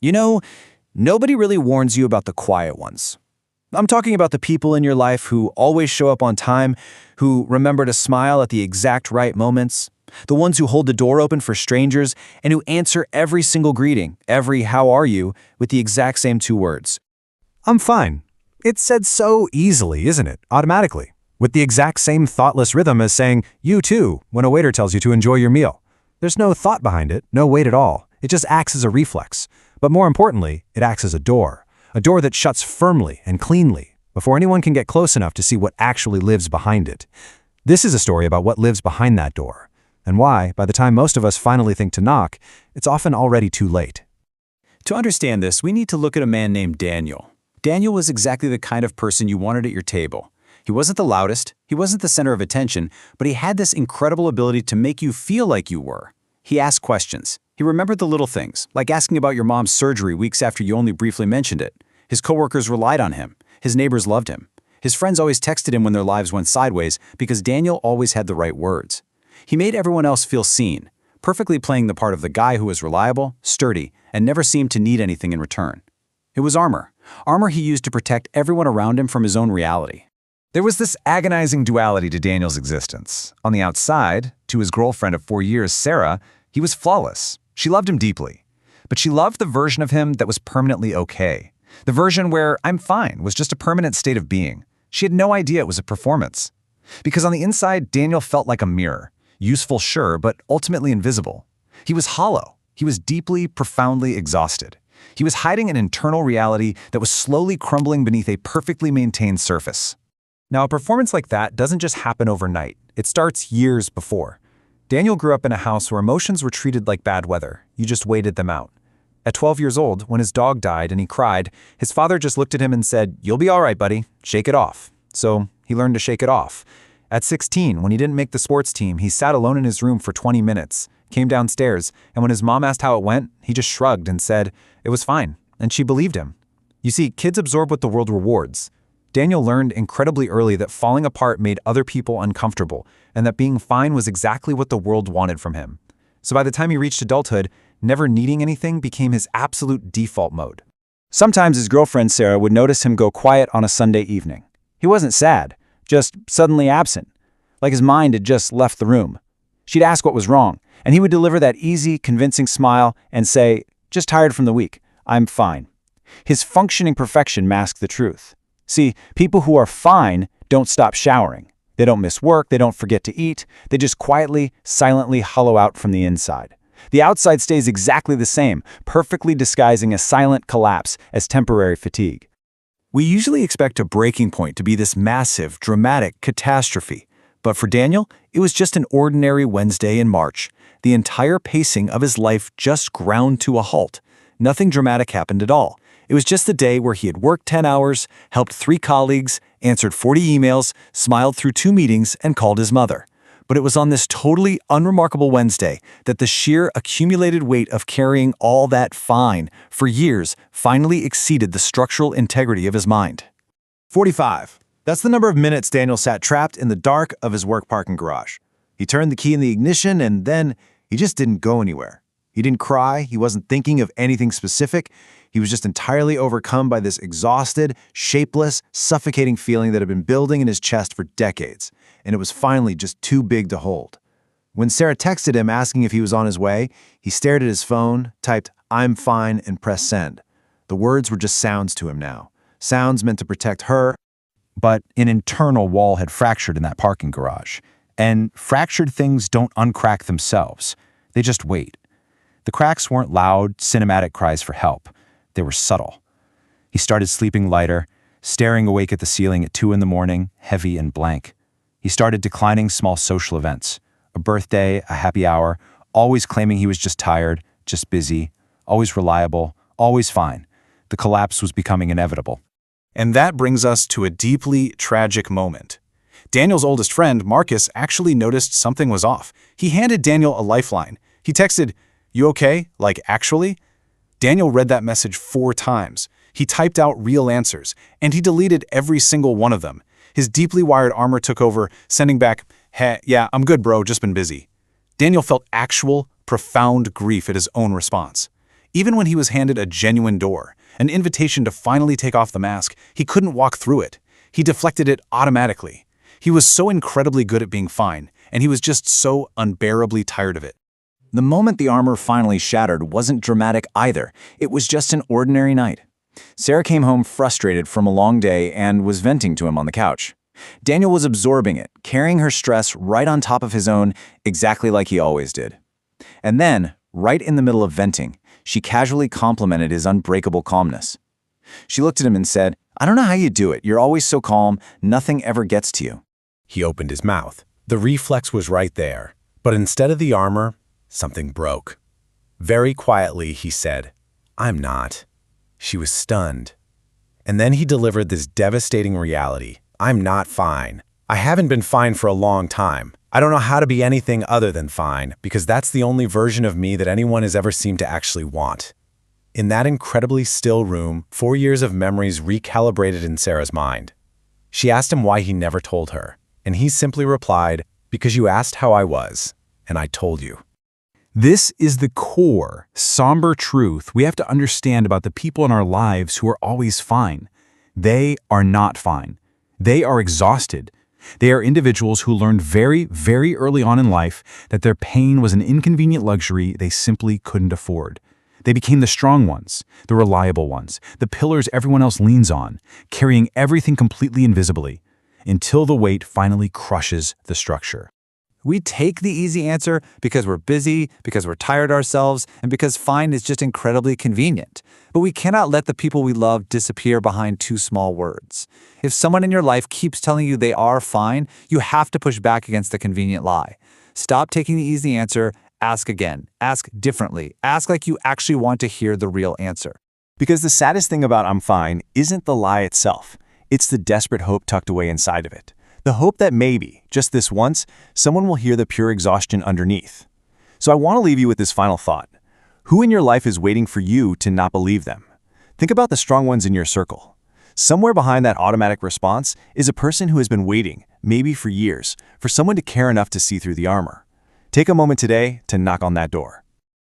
You know, nobody really warns you about the quiet ones. I'm talking about the people in your life who always show up on time, who remember to smile at the exact right moments, the ones who hold the door open for strangers, and who answer every single greeting, every "how are you," with the exact same two words. I'm fine. It's said so easily, isn't it? Automatically. With the exact same thoughtless rhythm as saying, you too, when a waiter tells you to enjoy your meal. There's no thought behind it, no weight at all. It just acts as a reflex. But more importantly, it acts as a door that shuts firmly and cleanly before anyone can get close enough to see what actually lives behind it. This is a story about what lives behind that door, and why, by the time most of us finally think to knock, it's often already too late. To understand this, we need to look at a man named Daniel. Daniel was exactly the kind of person you wanted at your table. He wasn't the loudest, he wasn't the center of attention, but he had this incredible ability to make you feel like you were. He asked questions. He remembered the little things, like asking about your mom's surgery weeks after you only briefly mentioned it. His coworkers relied on him. His neighbors loved him. His friends always texted him when their lives went sideways because Daniel always had the right words. He made everyone else feel seen, perfectly playing the part of the guy who was reliable, sturdy, and never seemed to need anything in return. It was armor he used to protect everyone around him from his own reality. There was this agonizing duality to Daniel's existence. On the outside, to his girlfriend of 4 years, Sarah, he was flawless. She loved him deeply. But she loved the version of him that was permanently okay. The version where "I'm fine" was just a permanent state of being. She had no idea it was a performance. Because on the inside, Daniel felt like a mirror. Useful, sure, but ultimately invisible. He was hollow. He was deeply, profoundly exhausted. He was hiding an internal reality that was slowly crumbling beneath a perfectly maintained surface. Now, a performance like that doesn't just happen overnight. It starts years before. Daniel grew up in a house where emotions were treated like bad weather. You just waited them out. At 12 years old, when his dog died and he cried, his father just looked at him and said, "You'll be all right, buddy. Shake it off." So he learned to shake it off. At 16, when he didn't make the sports team, he sat alone in his room for 20 minutes, came downstairs, and when his mom asked how it went, he just shrugged and said, "It was fine," and she believed him. You see, kids absorb what the world rewards. Daniel learned incredibly early that falling apart made other people uncomfortable, and that being fine was exactly what the world wanted from him. So by the time he reached adulthood, never needing anything became his absolute default mode. Sometimes his girlfriend Sarah would notice him go quiet on a Sunday evening. He wasn't sad, just suddenly absent, like his mind had just left the room. She'd ask what was wrong, and he would deliver that easy, convincing smile and say, "Just tired from the week. I'm fine." His functioning perfection masked the truth. See, people who are fine don't stop showering. They don't miss work, they don't forget to eat, they just quietly, silently hollow out from the inside. The outside stays exactly the same, perfectly disguising a silent collapse as temporary fatigue. We usually expect a breaking point to be this massive, dramatic catastrophe. But for Daniel, it was just an ordinary Wednesday in March. The entire pacing of his life just ground to a halt. Nothing dramatic happened at all. It was just the day where he had worked 10 hours, helped 3 colleagues, answered 40 emails, smiled through 2 meetings, and called his mother. But it was on this totally unremarkable Wednesday that the sheer accumulated weight of carrying all that fine for years finally exceeded the structural integrity of his mind. 45. That's the number of minutes Daniel sat trapped in the dark of his work parking garage. He turned the key in the ignition and then he just didn't go anywhere. He didn't cry, he wasn't thinking of anything specific. He was just entirely overcome by this exhausted, shapeless, suffocating feeling that had been building in his chest for decades, and it was finally just too big to hold. When Sarah texted him asking if he was on his way, he stared at his phone, typed, "I'm fine," and pressed send. The words were just sounds to him now. Sounds meant to protect her, but an internal wall had fractured in that parking garage. And fractured things don't uncrack themselves. They just wait. The cracks weren't loud, cinematic cries for help. They were subtle. He started sleeping lighter, staring awake at the ceiling at 2 in the morning, heavy and blank. He started declining small social events. A birthday, a happy hour, always claiming he was just tired, just busy, always reliable, always fine. The collapse was becoming inevitable. And that brings us to a deeply tragic moment. Daniel's oldest friend, Marcus, actually noticed something was off. He handed Daniel a lifeline. He texted, "You okay? Like, actually?" Daniel read that message 4 times. He typed out real answers, and he deleted every single one of them. His deeply wired armor took over, sending back, "Heh, yeah, I'm good, bro, just been busy." Daniel felt actual, profound grief at his own response. Even when he was handed a genuine door, an invitation to finally take off the mask, he couldn't walk through it. He deflected it automatically. He was so incredibly good at being fine, and he was just so unbearably tired of it. The moment the armor finally shattered wasn't dramatic either. It was just an ordinary night. Sarah came home frustrated from a long day and was venting to him on the couch. Daniel was absorbing it, carrying her stress right on top of his own, exactly like he always did. And then, right in the middle of venting, she casually complimented his unbreakable calmness. She looked at him and said, "I don't know how you do it. You're always so calm. Nothing ever gets to you." He opened his mouth. The reflex was right there. But instead of the armor, something broke. Very quietly, he said, "I'm not." She was stunned. And then he delivered this devastating reality. "I'm not fine. I haven't been fine for a long time. I don't know how to be anything other than fine, because that's the only version of me that anyone has ever seemed to actually want." In that incredibly still room, 4 years of memories recalibrated in Sarah's mind. She asked him why he never told her, and he simply replied, "Because you asked how I was, and I told you." This is the core, somber truth we have to understand about the people in our lives who are always fine. They are not fine. They are exhausted. They are individuals who learned very, very early on in life that their pain was an inconvenient luxury they simply couldn't afford. They became the strong ones, the reliable ones, the pillars everyone else leans on, carrying everything completely invisibly, until the weight finally crushes the structure. We take the easy answer because we're busy, because we're tired ourselves, and because fine is just incredibly convenient. But we cannot let the people we love disappear behind two small words. If someone in your life keeps telling you they are fine, you have to push back against the convenient lie. Stop taking the easy answer. Ask again. Ask differently. Ask like you actually want to hear the real answer. Because the saddest thing about "I'm fine" isn't the lie itself. It's the desperate hope tucked away inside of it. The hope that maybe, just this once, someone will hear the pure exhaustion underneath. So I want to leave you with this final thought. Who in your life is waiting for you to not believe them? Think about the strong ones in your circle. Somewhere behind that automatic response is a person who has been waiting, maybe for years, for someone to care enough to see through the armor. Take a moment today to knock on that door.